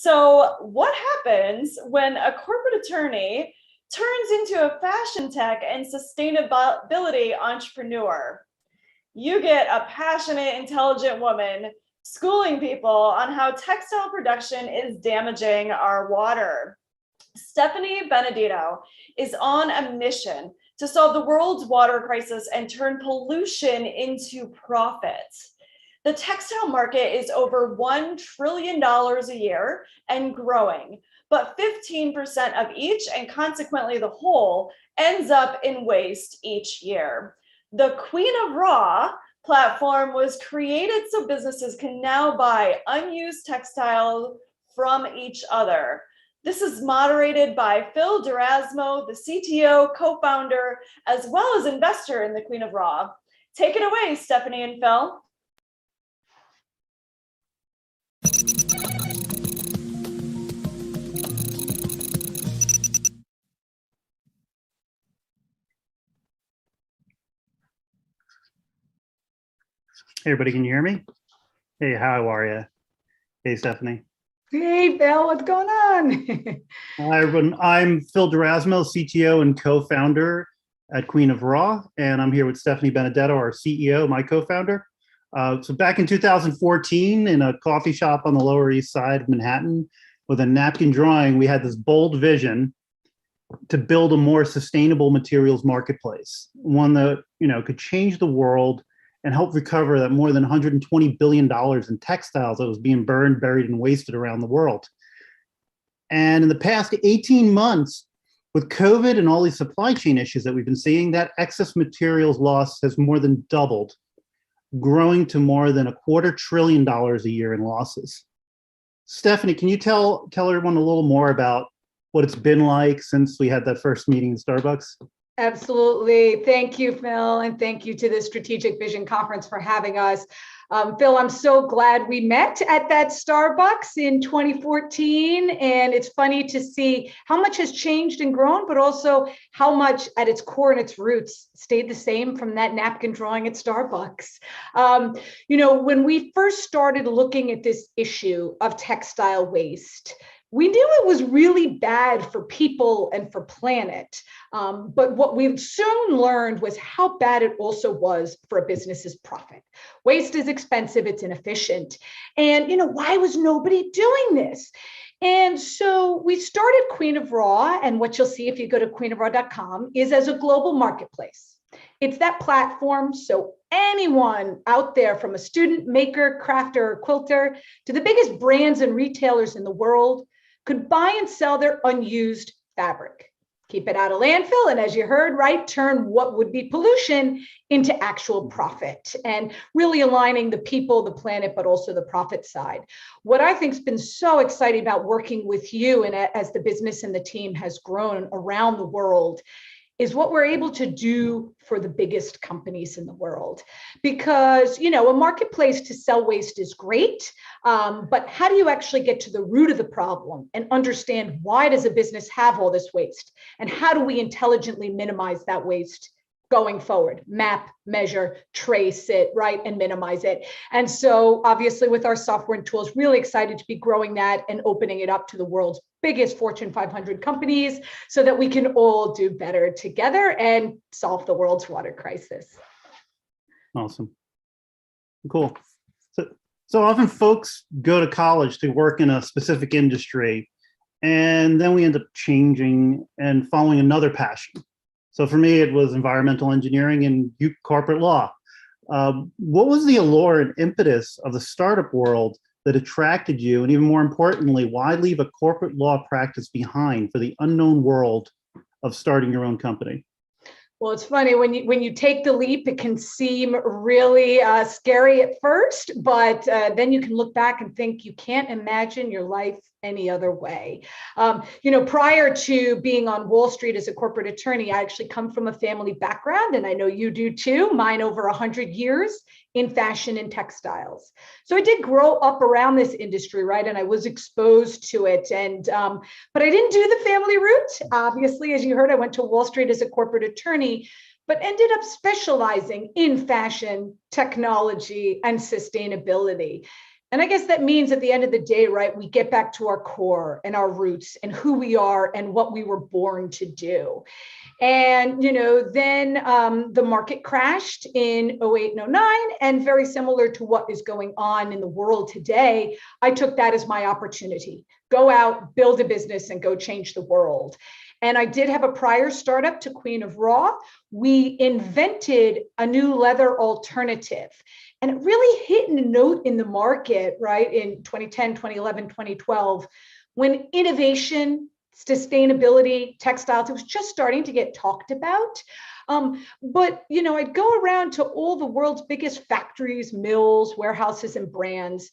So what happens when a corporate attorney turns into a fashion tech and sustainability entrepreneur? You get a passionate, intelligent woman schooling people on how textile production is damaging our water. Stephanie Benedetto is on a mission to solve the world's water crisis and turn pollution into profit. The textile market is over $1 trillion a year and growing, but 15% of each, and consequently the whole, ends up in waste each year. The Queen of Raw platform was created so businesses can now buy unused textiles from each other. This is moderated by Phil Durasmo, the CTO, co-founder, as well as investor in the Queen of Raw. Take it away, Stephanie and Phil. Hey, everybody, can you hear me? Hey, how are you? Hey, Stephanie. Hey, Phil, what's going on? Hi, everyone. I'm Phil Durasmo, CTO and co-founder at Queen of Raw, and I'm here with Stephanie Benedetto, our CEO, my co-founder. So back in 2014, in a coffee shop on the Lower East Side of Manhattan, with a napkin drawing, we had this bold vision to build a more sustainable materials marketplace, one that could change the world and help recover that more than $120 billion in textiles that was being burned, buried, and wasted around the world. And in the past 18 months, with COVID and all these supply chain issues that we've been seeing, that excess materials loss has more than doubled, growing to more than $250 billion a year in losses. Stephanie, can you tell everyone a little more about what it's been like since we had that first meeting in Starbucks? Absolutely. Thank you, Phil, and thank you to the Strategic Vision Conference for having us. Phil, I'm so glad we met at that Starbucks in 2014, and it's funny to see how much has changed and grown, but also how much at its core and its roots stayed the same from that napkin drawing at Starbucks. When we first started looking at this issue of textile waste, we knew it was really bad for people and for planet. But what we soon learned was how bad it also was for a business's profit. Waste is expensive, it's inefficient. And why was nobody doing this? And so we started Queen of Raw, and what you'll see if you go to queenofraw.com is as a global marketplace. It's that platform so anyone out there, from a student, maker, crafter, quilter, to the biggest brands and retailers in the world, could buy and sell their unused fabric, keep it out of landfill, and as you heard, right, turn what would be pollution into actual profit, and really aligning the people, the planet, but also the profit side. What I think has been so exciting about working with you, and as the business and the team has grown around the world, is what we're able to do for the biggest companies in the world. Because, a marketplace to sell waste is great, but how do you actually get to the root of the problem and understand why does a business have all this waste? And how do we intelligently minimize that waste going forward? Map, measure, trace it, right, and minimize it. And so obviously with our software and tools, really excited to be growing that and opening it up to the world's biggest Fortune 500 companies so that we can all do better together and solve the world's water crisis. Awesome. Cool. So often folks go to college to work in a specific industry, and then we end up changing and following another passion. So for me, it was environmental engineering and corporate law. What was the allure and impetus of the startup world that attracted you? And even more importantly, why leave a corporate law practice behind for the unknown world of starting your own company? Well, it's funny, when you take the leap, it can seem really scary at first, but then you can look back and think you can't imagine your life any other way. Prior to being on Wall Street as a corporate attorney, I actually come from a family background, and I know you do too, mine over 100 years in fashion and textiles. So I did grow up around this industry, right? And I was exposed to it. But I didn't do the family route. Obviously, as you heard, I went to Wall Street as a corporate attorney, but ended up specializing in fashion, technology, and sustainability. And I guess that means at the end of the day, right, we get back to our core and our roots and who we are and what we were born to do. And, then the market crashed in 08 and 09, and very similar to what is going on in the world today, I took that as my opportunity. Go out, build a business, and go change the world. And I did have a prior startup to Queen of Raw. We invented a new leather alternative. And it really hit a note in the market, right, in 2010, 2011, 2012, when innovation, sustainability, textiles, it was just starting to get talked about. But, I'd go around to all the world's biggest factories, mills, warehouses, and brands,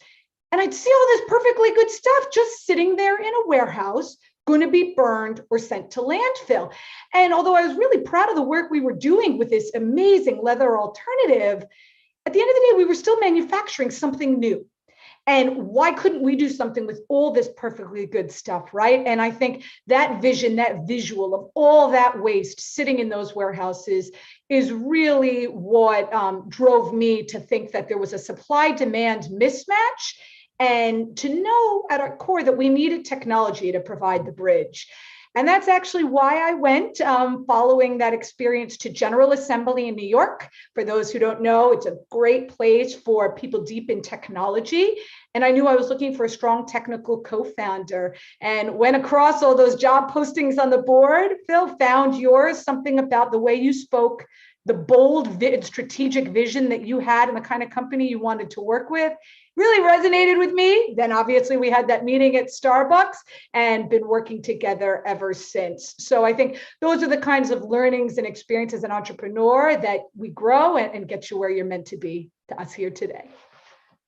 and I'd see all this perfectly good stuff just sitting there in a warehouse, going to be burned or sent to landfill. And although I was really proud of the work we were doing with this amazing leather alternative, at the end of the day, we were still manufacturing something new. And why couldn't we do something with all this perfectly good stuff, right? And I think that vision, that visual of all that waste sitting in those warehouses is really what drove me to think that there was a supply-demand mismatch, and to know at our core that we needed technology to provide the bridge. And that's actually why I went following that experience to General Assembly in New York. For those who don't know, it's a great place for people deep in technology. And I knew I was looking for a strong technical co-founder, and went across all those job postings on the board. Phil, found yours, something about the way you spoke, the bold strategic vision that you had and the kind of company you wanted to work with really resonated with me. Then obviously we had that meeting at Starbucks and been working together ever since. So I think those are the kinds of learnings and experiences as an entrepreneur that we grow and get you where you're meant to be, to us here today.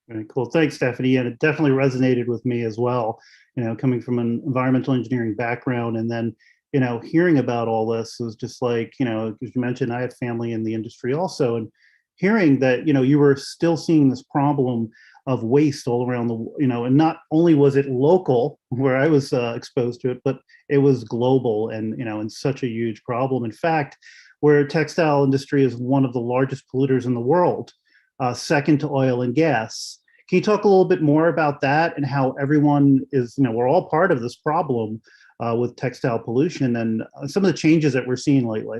Very cool. Thanks, Stephanie. And it definitely resonated with me as well, coming from an environmental engineering background, and then hearing about all this was just like, as you mentioned, I had family in the industry also, and hearing that, you were still seeing this problem of waste all around the, and not only was it local where I was exposed to it, but it was global and, and such a huge problem. In fact, where textile industry is one of the largest polluters in the world, second to oil and gas. Can you talk a little bit more about that and how everyone is, we're all part of this problem with textile pollution and some of the changes that we're seeing lately?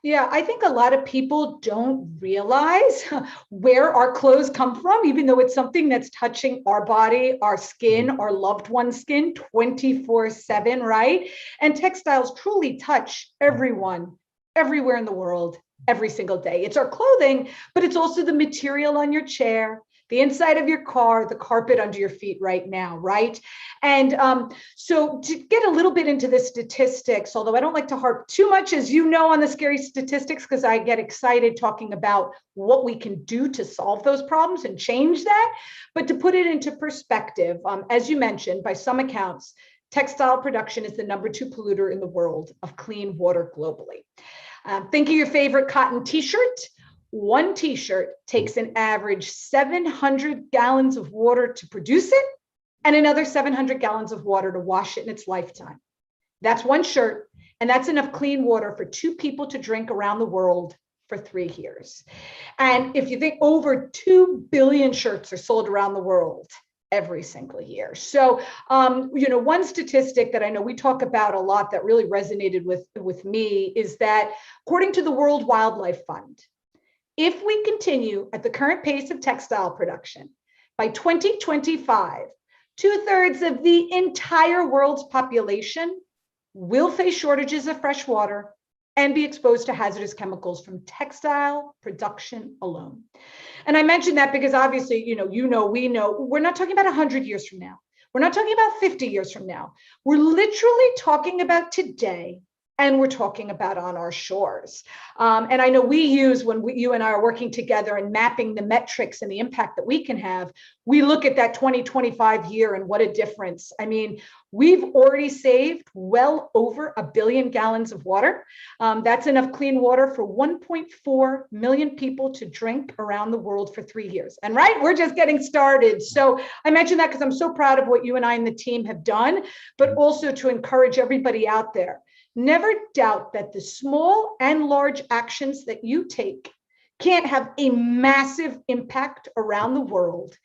Yeah, I think a lot of people don't realize where our clothes come from, even though it's something that's touching our body, our skin, our loved one's skin 24/7, right? And textiles truly touch everyone, everywhere in the world, every single day. It's our clothing, but it's also the material on your chair, the inside of your car, the carpet under your feet right now, right? And so to get a little bit into the statistics, although I don't like to harp too much, as you know, on the scary statistics, because I get excited talking about what we can do to solve those problems and change that. But to put it into perspective, as you mentioned, by some accounts, textile production is the #2 polluter in the world of clean water globally. Think of your favorite cotton t-shirt. One t-shirt takes an average 700 gallons of water to produce it and another 700 gallons of water to wash it in its lifetime. That's one shirt, and that's enough clean water for 2 people to drink around the world for 3 years. And if you think, over 2 billion shirts are sold around the world every single year. So, one statistic that I know we talk about a lot that really resonated with me is that according to the World Wildlife Fund, if we continue at the current pace of textile production, by 2025, 2/3 of the entire world's population will face shortages of fresh water and be exposed to hazardous chemicals from textile production alone. And I mention that because obviously, we know, we're not talking about 100 years from now. We're not talking about 50 years from now. We're literally talking about today. And we're talking about on our shores. And I know we use, when you and I are working together and mapping the metrics and the impact that we can have, we look at that 2025 year and what a difference. I mean, we've already saved well over 1 billion gallons of water. That's enough clean water for 1.4 million people to drink around the world for 3 years. And right, we're just getting started. So I mention that because I'm so proud of what you and I and the team have done, but also to encourage everybody out there. Never doubt that the small and large actions that you take can't have a massive impact around the world.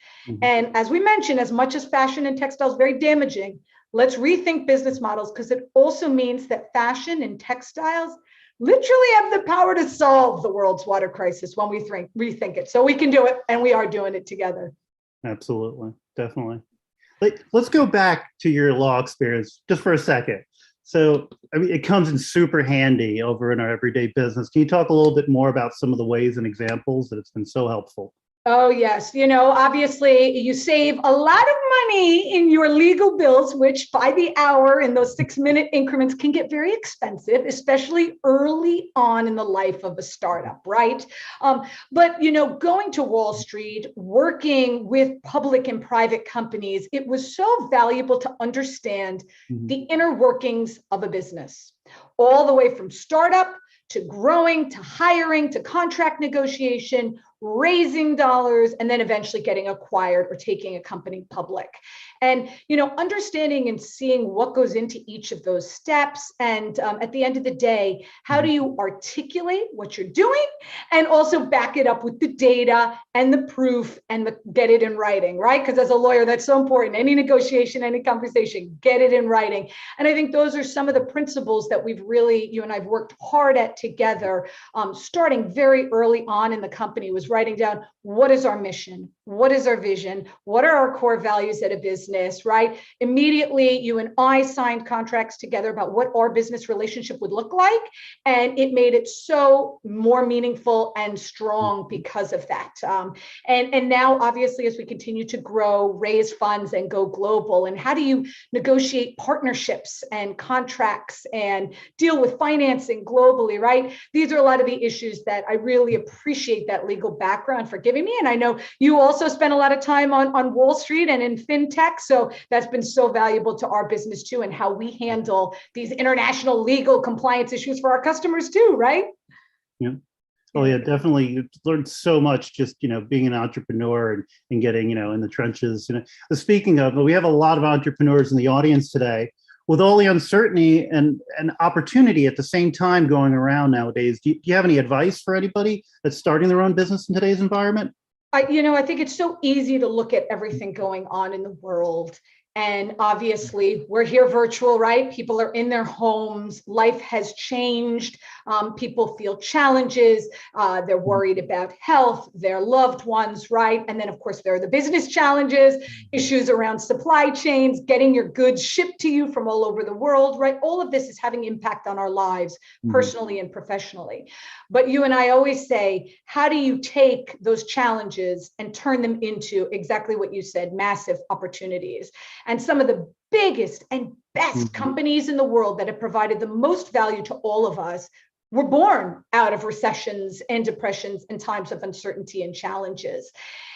And as we mentioned, as much as fashion and textiles is very damaging, let's rethink business models, because it also means that fashion and textiles literally have the power to solve the world's water crisis when we rethink it. So we can do it, and we are doing it together. Absolutely, definitely. Let's go back to your law experience just for a second. So, I mean, it comes in super handy over in our everyday business. Can you talk a little bit more about some of the ways and examples that it's been so helpful? Oh, yes. Obviously, you save a lot of money in your legal bills, which by the hour in those 6-minute increments can get very expensive, especially early on in the life of a startup, right? But going to Wall Street, working with public and private companies, it was so valuable to understand the inner workings of a business, all the way from startup to growing, to hiring, to contract negotiation, raising dollars, and then eventually getting acquired or taking a company public. And, understanding and seeing what goes into each of those steps. And at the end of the day, how do you articulate what you're doing and also back it up with the data and the proof and get it in writing, right? Because as a lawyer, that's so important. Any negotiation, any conversation, get it in writing. And I think those are some of the principles that you and I've worked hard at together, starting very early on in the company, was writing down, what is our mission? What is our vision? What are our core values at a business, right? Immediately, you and I signed contracts together about what our business relationship would look like. And it made it so more meaningful and strong because of that. And now, obviously, as we continue to grow, raise funds and go global, and how do you negotiate partnerships and contracts and deal with financing globally, right? These are a lot of the issues that I really appreciate that legal background for giving me. And I know you also spent a lot of time on Wall Street and in fintech. So that's been so valuable to our business too, and how we handle these international legal compliance issues for our customers too, right? Yeah. Oh yeah, definitely learned so much just, being an entrepreneur and getting, in the trenches. Speaking of, we have a lot of entrepreneurs in the audience today. With all the uncertainty and opportunity at the same time going around nowadays, do you have any advice for anybody that's starting their own business in today's environment? I think it's so easy to look at everything going on in the world. And obviously, we're here virtual, right? People are in their homes. Life has changed. People feel challenges. They're worried about health, their loved ones, right? And then, of course, there are the business challenges, issues around supply chains, getting your goods shipped to you from all over the world, right? All of this is having impact on our lives, personally and professionally. But you and I always say, how do you take those challenges and turn them into exactly what you said, massive opportunities? And some of the biggest and best companies in the world that have provided the most value to all of us were born out of recessions and depressions and times of uncertainty and challenges.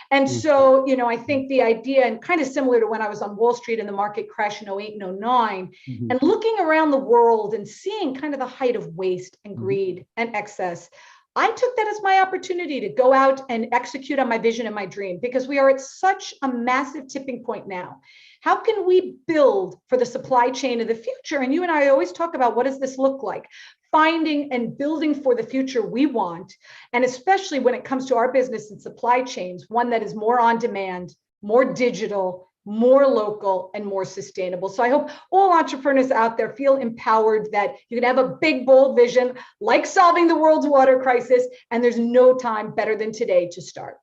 And so, I think the idea, and kind of similar to when I was on Wall Street in the market crash in 08 and 09, and looking around the world and seeing kind of the height of waste and greed and excess, I took that as my opportunity to go out and execute on my vision and my dream, because we are at such a massive tipping point now. How can we build for the supply chain of the future? And you and I always talk about, what does this look like? Finding and building for the future we want. And especially when it comes to our business and supply chains, one that is more on demand, more digital, more local, and more sustainable. So I hope all entrepreneurs out there feel empowered that you can have a big, bold vision like solving the world's water crisis, and there's no time better than today to start.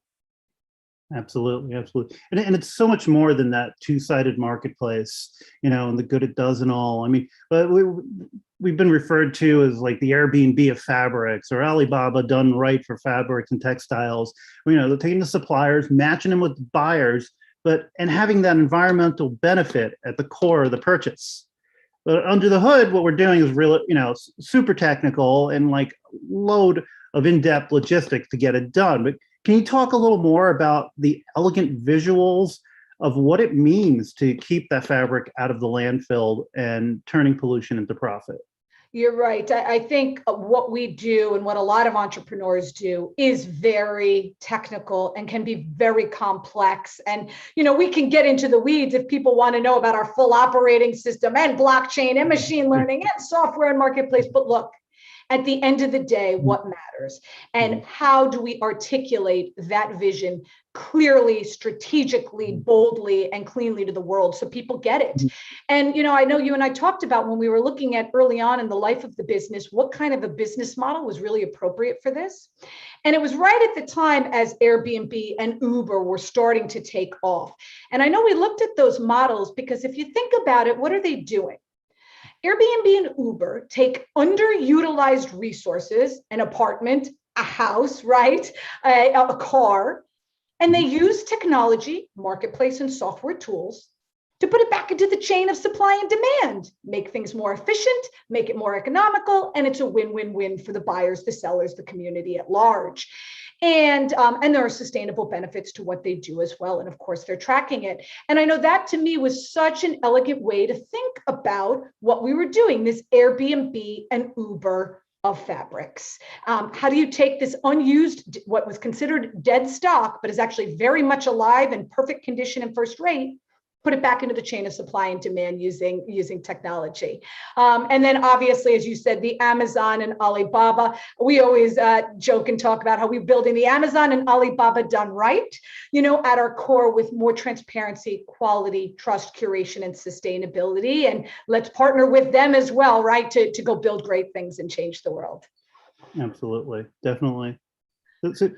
Absolutely, absolutely. And it's so much more than that two-sided marketplace, and the good it does and all. I mean, but we've been referred to as like the Airbnb of fabrics, or Alibaba done right for fabrics and textiles. They're taking the suppliers, matching them with buyers, and having that environmental benefit at the core of the purchase. But under the hood, what we're doing is really, super technical and like load of in-depth logistics to get it done. But can you talk a little more about the elegant visuals of what it means to keep that fabric out of the landfill and turning pollution into profit? You're right. I think what we do and what a lot of entrepreneurs do is very technical and can be very complex. And, we can get into the weeds if people want to know about our full operating system and blockchain and machine learning and software and marketplace. But look, At the end of the day, what matters? And how do we articulate that vision clearly, strategically, boldly, and cleanly to the world so people get it? And, I know you and I talked about when we were looking at early on in the life of the business, what kind of a business model was really appropriate for this. And it was right at the time as Airbnb and Uber were starting to take off. And I know we looked at those models because if you think about it, what are they doing? Airbnb and Uber take underutilized resources, an apartment, a house, right? A car, and they use technology, marketplace, and software tools to put it back into the chain of supply and demand, make things more efficient, make it more economical, and it's a win-win-win for the buyers, the sellers, the community at large. And there are sustainable benefits to what they do as well. And of course, they're tracking it. And I know that to me was such an elegant way to think about what we were doing, this Airbnb and Uber of fabrics. How do you take this unused, what was considered dead stock, but is actually very much alive and perfect condition and first rate, put it back into the chain of supply and demand using technology. And then obviously, as you said, the Amazon and Alibaba, we always joke and talk about how we're building the Amazon and Alibaba done right, at our core with more transparency, quality, trust, curation, and sustainability. And let's partner with them as well, right, to go build great things and change the world. Absolutely, definitely. So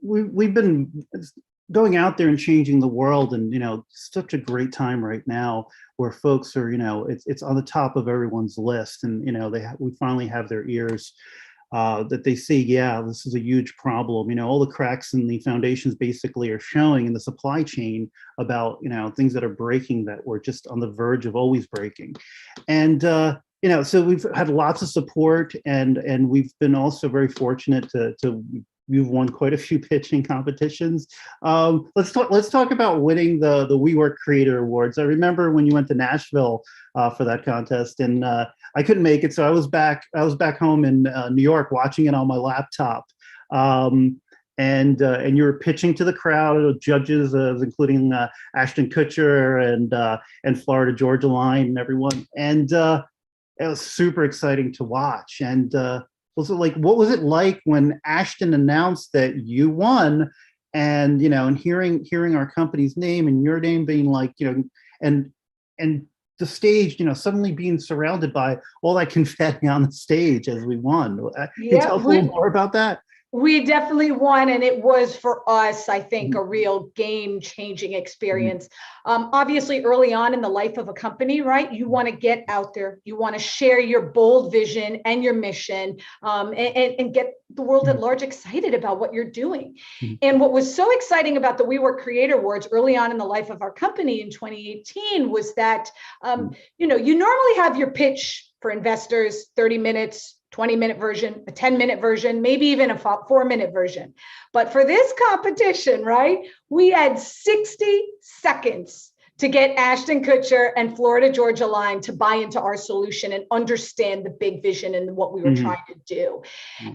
we've been going out there and changing the world, and such a great time right now where folks are, it's on the top of everyone's list, and we finally have their ears that they see, yeah, this is a huge problem. All the cracks in the foundations basically are showing in the supply chain about things that are breaking, that we're just on the verge of always breaking. And so we've had lots of support, and we've been also very fortunate to you've won quite a few pitching competitions. Let's talk about winning the WeWork Creator Awards. I remember when you went to Nashville for that contest, and I couldn't make it, so I was back home in New York watching it on my laptop. And you were pitching to the crowd of judges, including Ashton Kutcher and Florida Georgia Line and everyone, and it was super exciting to watch. And what was it like when Ashton announced that you won, and and hearing our company's name and your name being and the stage, suddenly being surrounded by all that confetti on the stage as we won. Can you tell us a little more about that? We definitely won, and it was for us, I think, a real game-changing experience. Obviously, early on in the life of a company, right, you want to get out there, you want to share your bold vision and your mission, and get the world at large excited about what you're doing. And what was so exciting about the WeWork Creator Awards early on in the life of our company in 2018 was that, you normally have your pitch for investors, 30 minutes, 20-minute version, a 10-minute version, maybe even a 4-minute version. But for this competition, right, we had 60 seconds to get Ashton Kutcher and Florida Georgia Line to buy into our solution and understand the big vision and what we were trying to do.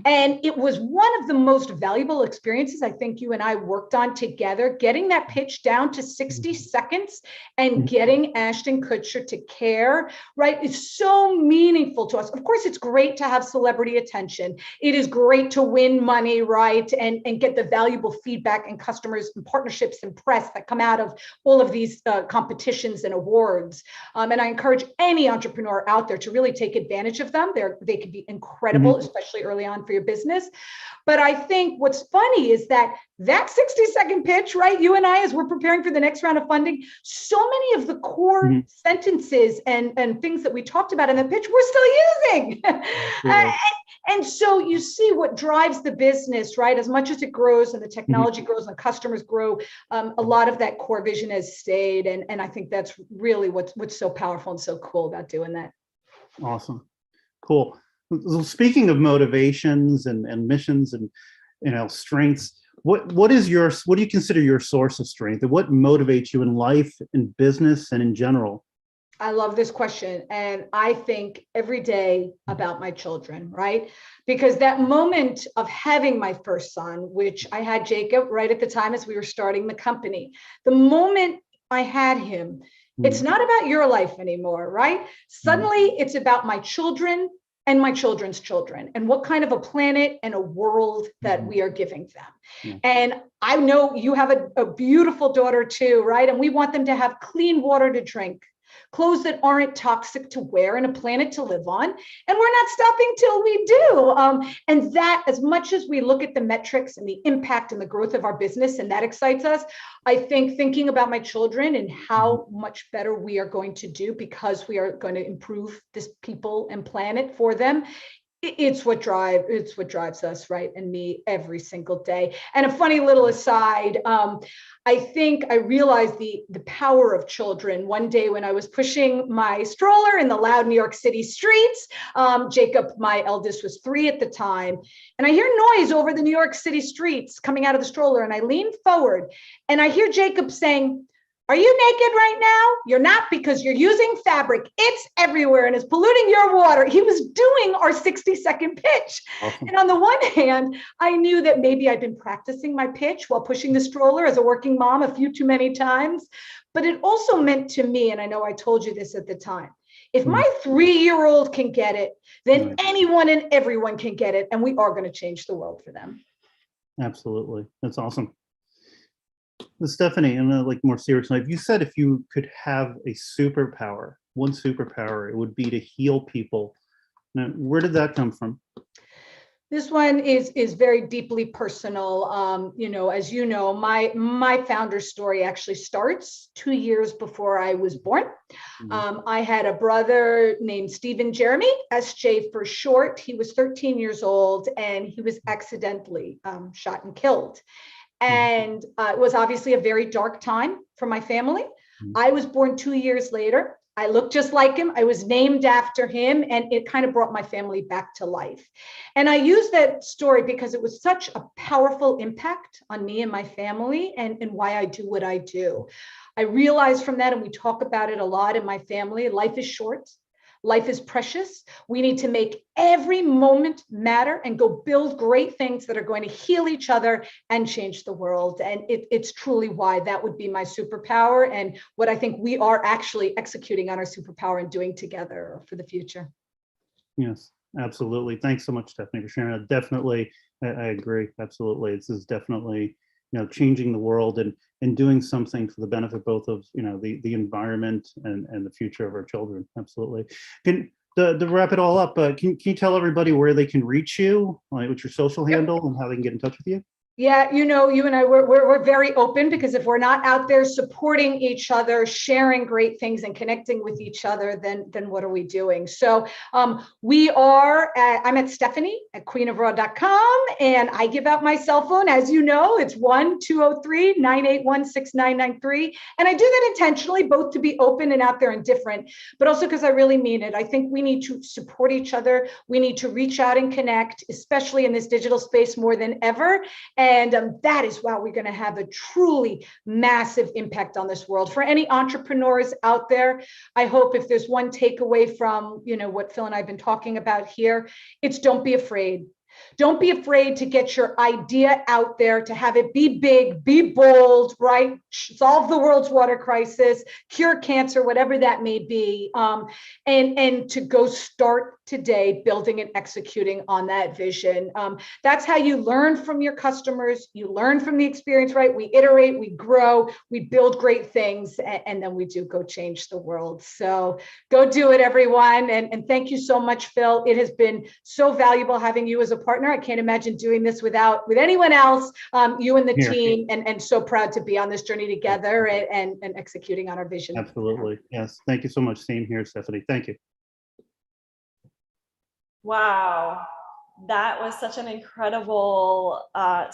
And it was one of the most valuable experiences I think you and I worked on together, getting that pitch down to 60 seconds and getting Ashton Kutcher to care, right? It's so meaningful to us. Of course, it's great to have celebrity attention. It is great to win money, right? And get the valuable feedback and customers and partnerships and press that come out of all of these competitions and awards. And I encourage any entrepreneur out there to really take advantage of them. They can be incredible, especially early on for your business. But I think what's funny is that 60-second pitch, right? You and I, as we're preparing for the next round of funding, so many of the core sentences and things that we talked about in the pitch, we're still using. And so you see what drives the business, right? As much as it grows and the technology grows and the customers grow, a lot of that core vision has stayed. And I think that's really what's so powerful and so cool about doing that. Awesome. Cool. So speaking of motivations and missions and strengths, what do you consider your source of strength, and what motivates you in life, in business, and in general? I love this question. And I think every day about my children, right? Because that moment of having my first son, which I had Jacob right at the time as we were starting the company, the moment I had him, it's not about your life anymore, right? Suddenly it's about my children and my children's children, and what kind of a planet and a world that we are giving them. And I know you have a beautiful daughter too, right? And we want them to have clean water to drink, clothes that aren't toxic to wear, and a planet to live on. And we're not stopping till we do. And that, as much as we look at the metrics and the impact and the growth of our business, and that excites us, I think thinking about my children and how much better we are going to do because we are going to improve this people and planet for them. It's what drives us, right? And me every single day. And a funny little aside, I think I realized the power of children one day when I was pushing my stroller in the loud New York City streets. Jacob, my eldest, was 3 at the time. And I hear noise over the New York City streets coming out of the stroller. And I lean forward and I hear Jacob saying, "Are you naked right now?" "You're not, because you're using fabric. It's everywhere and it's polluting your water." He was doing our 60-second pitch. Awesome. And on the one hand, I knew that maybe I'd been practicing my pitch while pushing the stroller as a working mom a few too many times. But it also meant to me, and I know I told you this at the time, if my 3-year-old can get it, then anyone and everyone can get it. And we are going to change the world for them. Absolutely. That's awesome. Stephanie, in a more serious note, you said if you could have a superpower, one superpower, it would be to heal people. Now, where did that come from? This one is very deeply personal. As you know, my founder story actually starts 2 years before I was born. I had a brother named Stephen Jeremy, SJ for short. He was 13 years old and he was accidentally shot and killed. And it was obviously a very dark time for my family. I was born 2 years later. I looked just like him. I was named after him, and it kind of brought my family back to life. And I use that story because it was such a powerful impact on me and my family and why I do what I do. I realized from that, and we talk about it a lot in my family, life is short. Life is precious. We need to make every moment matter and go build great things that are going to heal each other and change the world. And it's truly why that would be my superpower and what I think we are actually executing on our superpower and doing together for the future. Yes, absolutely. Thanks so much, Stephanie, for sharing that. Definitely, I agree. Absolutely. This is definitely, changing the world and doing something for the benefit both of, the environment and the future of our children. Absolutely. To wrap it all up, can you tell everybody where they can reach you, what's your social handle and how they can get in touch with you? Yeah, you and I, we're very open, because if we're not out there supporting each other, sharing great things and connecting with each other, then what are we doing? So I'm at Stephanie at queenofraw.com, and I give out my cell phone. As you know, it's 1-203-981-6993. And I do that intentionally, both to be open and out there and different, but also because I really mean it. I think we need to support each other. We need to reach out and connect, especially in this digital space more than ever. And that is why we're going to have a truly massive impact on this world. For any entrepreneurs out there, I hope if there's one takeaway from, what Phil and I have been talking about here, it's don't be afraid. Don't be afraid to get your idea out there, to have it be big, be bold, right? Solve the world's water crisis, cure cancer, whatever that may be. And to go start today building and executing on that vision. That's how you learn from your customers. You learn from the experience, right? We iterate, we grow, we build great things, and then we do go change the world. So go do it, everyone. And thank you so much, Phil. It has been so valuable having you as a partner. I can't imagine doing this with anyone else, you and the team, and so proud to be on this journey together and executing on our vision. Absolutely. Yes. Thank you so much. Same here, Stephanie. Thank you. Wow. That was such an incredible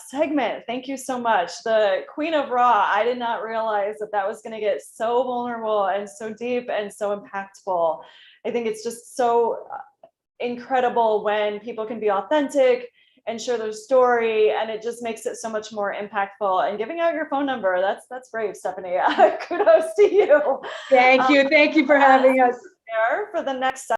segment. Thank you so much. The Queen of Raw, I did not realize that was going to get so vulnerable and so deep and so impactful. I think it's just so incredible when people can be authentic and share their story, and it just makes it so much more impactful. And giving out your phone number, that's brave, Stephanie. Kudos to you. Thank you for having us. For the next